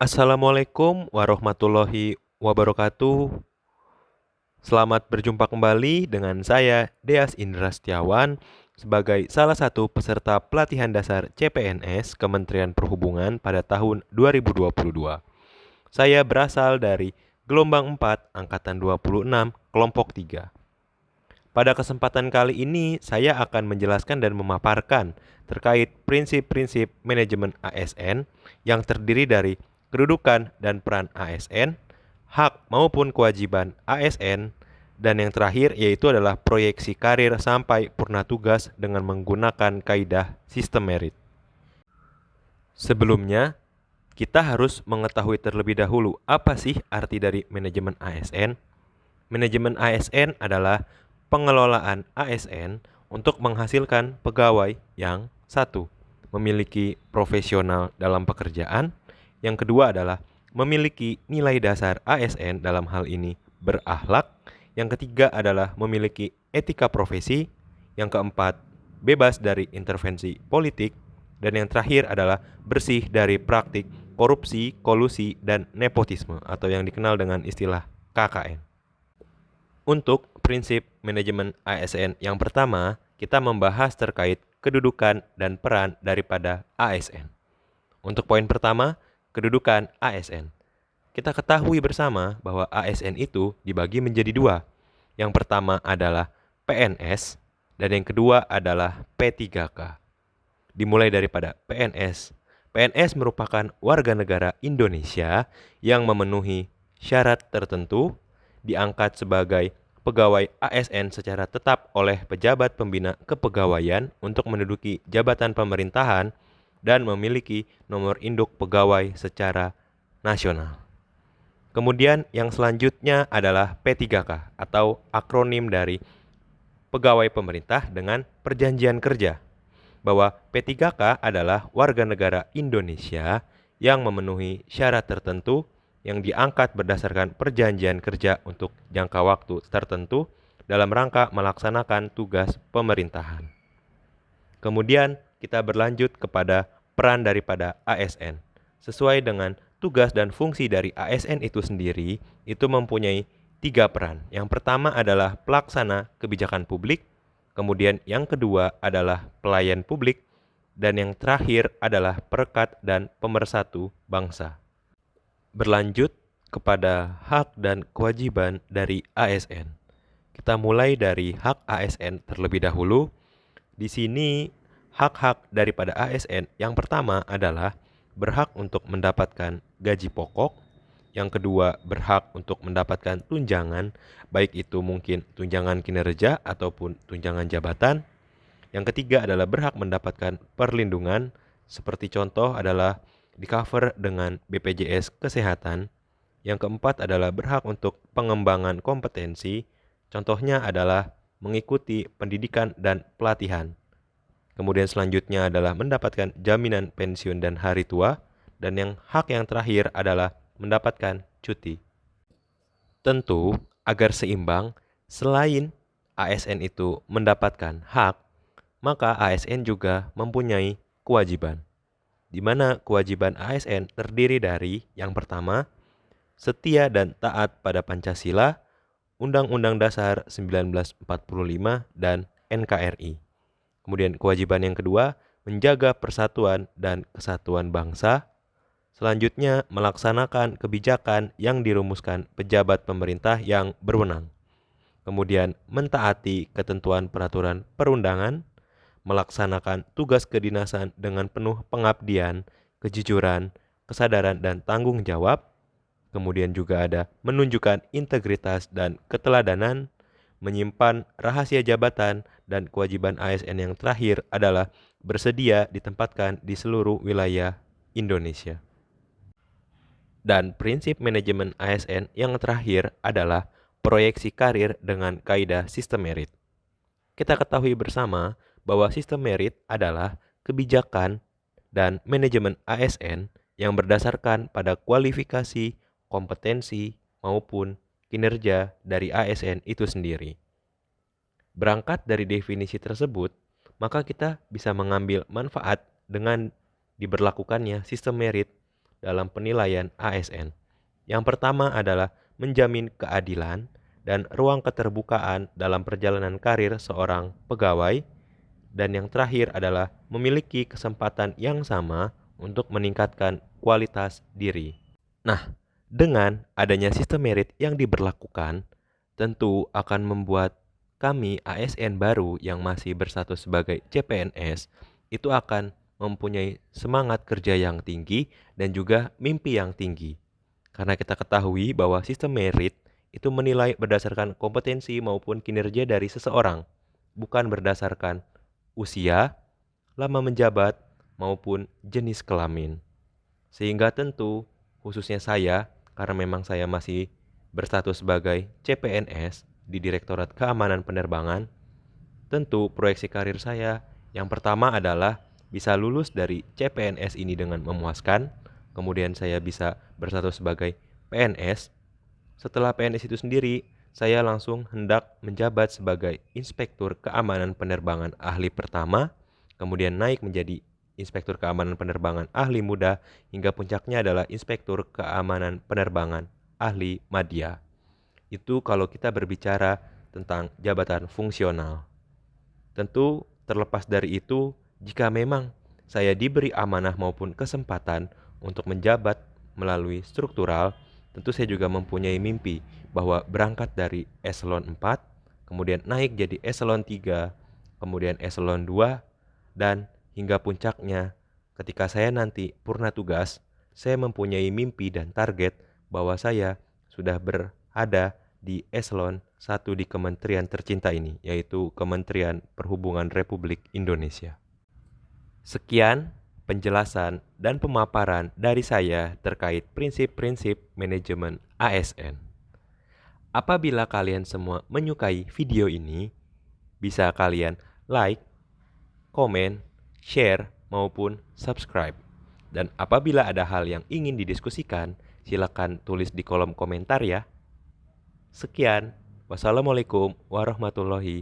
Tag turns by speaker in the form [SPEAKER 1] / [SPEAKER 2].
[SPEAKER 1] Assalamualaikum warahmatullahi wabarakatuh. Selamat berjumpa kembali dengan saya, Deas Indra Setiawan, sebagai salah satu peserta pelatihan dasar CPNS Kementerian Perhubungan pada tahun 2022. Saya berasal dari gelombang 4 Angkatan 26, kelompok 3. Pada kesempatan kali ini, saya akan menjelaskan dan memaparkan terkait prinsip-prinsip manajemen ASN yang terdiri dari kedudukan dan peran ASN, hak maupun kewajiban ASN, dan yang terakhir yaitu adalah proyeksi karir sampai purna tugas dengan menggunakan kaidah sistem merit. Sebelumnya, kita harus mengetahui terlebih dahulu apa sih arti dari manajemen ASN. Manajemen ASN adalah pengelolaan ASN untuk menghasilkan pegawai yang satu, memiliki profesional dalam pekerjaan, yang kedua adalah memiliki nilai dasar ASN dalam hal ini berakhlak, yang ketiga adalah memiliki etika profesi, yang keempat bebas dari intervensi politik, dan yang terakhir adalah bersih dari praktik korupsi, kolusi, dan nepotisme atau yang dikenal dengan istilah KKN. Untuk prinsip manajemen ASN yang pertama, kita membahas terkait kedudukan dan peran daripada ASN. Untuk poin pertama, kedudukan ASN. Kita ketahui bersama bahwa ASN itu dibagi menjadi dua. Yang pertama adalah PNS dan yang kedua adalah P3K. Dimulai daripada PNS. PNS merupakan warga negara Indonesia yang memenuhi syarat tertentu, diangkat sebagai pegawai ASN secara tetap oleh pejabat pembina kepegawaian untuk menduduki jabatan pemerintahan dan memiliki nomor induk pegawai secara nasional. Kemudian yang selanjutnya adalah P3K atau akronim dari pegawai pemerintah dengan perjanjian kerja, bahwa P3K adalah warga negara Indonesia yang memenuhi syarat tertentu yang diangkat berdasarkan perjanjian kerja untuk jangka waktu tertentu dalam rangka melaksanakan tugas pemerintahan. Kemudian kita berlanjut kepada peran daripada ASN. Sesuai dengan tugas dan fungsi dari ASN itu sendiri, itu mempunyai 3 peran. Yang pertama adalah pelaksana kebijakan publik, kemudian yang kedua adalah pelayan publik, dan yang terakhir adalah perekat dan pemersatu bangsa. Berlanjut kepada hak dan kewajiban dari ASN. Kita mulai dari hak ASN terlebih dahulu. Di sini hak-hak daripada ASN yang pertama adalah berhak untuk mendapatkan gaji pokok, yang kedua berhak untuk mendapatkan tunjangan, baik itu mungkin tunjangan kinerja ataupun tunjangan jabatan. Yang ketiga adalah berhak mendapatkan perlindungan, seperti contoh adalah di-cover dengan BPJS Kesehatan. Yang keempat adalah berhak untuk pengembangan kompetensi, contohnya adalah mengikuti pendidikan dan pelatihan. Kemudian selanjutnya adalah mendapatkan jaminan pensiun dan hari tua, dan yang hak yang terakhir adalah mendapatkan cuti. Tentu, agar seimbang, selain ASN itu mendapatkan hak, maka ASN juga mempunyai kewajiban, di mana kewajiban ASN terdiri dari yang pertama, setia dan taat pada Pancasila, Undang-Undang Dasar 1945, dan NKRI. Kemudian kewajiban yang kedua, menjaga persatuan dan kesatuan bangsa. Selanjutnya, melaksanakan kebijakan yang dirumuskan pejabat pemerintah yang berwenang. Kemudian, mentaati ketentuan peraturan perundangan, melaksanakan tugas kedinasan dengan penuh pengabdian, kejujuran, kesadaran, dan tanggung jawab. Kemudian juga ada menunjukkan integritas dan keteladanan, menyimpan rahasia jabatan, dan kewajiban ASN yang terakhir adalah bersedia ditempatkan di seluruh wilayah Indonesia. Dan prinsip manajemen ASN yang terakhir adalah proyeksi karir dengan kaidah sistem merit. Kita ketahui bersama bahwa sistem merit adalah kebijakan dan manajemen ASN yang berdasarkan pada kualifikasi, kompetensi, maupun kinerja dari ASN itu sendiri. Berangkat dari definisi tersebut, maka kita bisa mengambil manfaat dengan diberlakukannya sistem merit dalam penilaian ASN. Yang pertama adalah menjamin keadilan dan ruang keterbukaan dalam perjalanan karir seorang pegawai. Dan yang terakhir adalah memiliki kesempatan yang sama untuk meningkatkan kualitas diri. Nah, dengan adanya sistem merit yang diberlakukan, tentu akan membuat kami ASN baru yang masih berstatus sebagai CPNS itu akan mempunyai semangat kerja yang tinggi dan juga mimpi yang tinggi. Karena kita ketahui bahwa sistem merit itu menilai berdasarkan kompetensi maupun kinerja dari seseorang, bukan berdasarkan usia, lama menjabat, maupun jenis kelamin. Sehingga tentu, khususnya saya, karena memang saya masih berstatus sebagai CPNS di Direktorat Keamanan Penerbangan, tentu proyeksi karir saya yang pertama adalah bisa lulus dari CPNS ini dengan memuaskan, kemudian saya bisa berstatus sebagai PNS. Setelah PNS itu sendiri, saya langsung hendak menjabat sebagai Inspektur Keamanan Penerbangan Ahli Pertama, kemudian naik menjadi Inspektur Keamanan Penerbangan Ahli Muda, hingga puncaknya adalah Inspektur Keamanan Penerbangan Ahli Madya. Itu kalau kita berbicara tentang jabatan fungsional. Tentu terlepas dari itu, jika memang saya diberi amanah maupun kesempatan untuk menjabat melalui struktural, tentu saya juga mempunyai mimpi bahwa berangkat dari eselon 4, kemudian naik jadi eselon 3, kemudian eselon 2, dan hingga puncaknya ketika saya nanti purna tugas, saya mempunyai mimpi dan target bahwa saya sudah berada di eselon 1 di kementerian tercinta ini, yaitu Kementerian Perhubungan Republik Indonesia. Sekian penjelasan dan pemaparan dari saya terkait prinsip-prinsip manajemen ASN. Apabila kalian semua menyukai video ini, bisa kalian like, komen, share, maupun subscribe. Dan apabila ada hal yang ingin didiskusikan, silakan tulis di kolom komentar ya. Sekian, wassalamualaikum warahmatullahi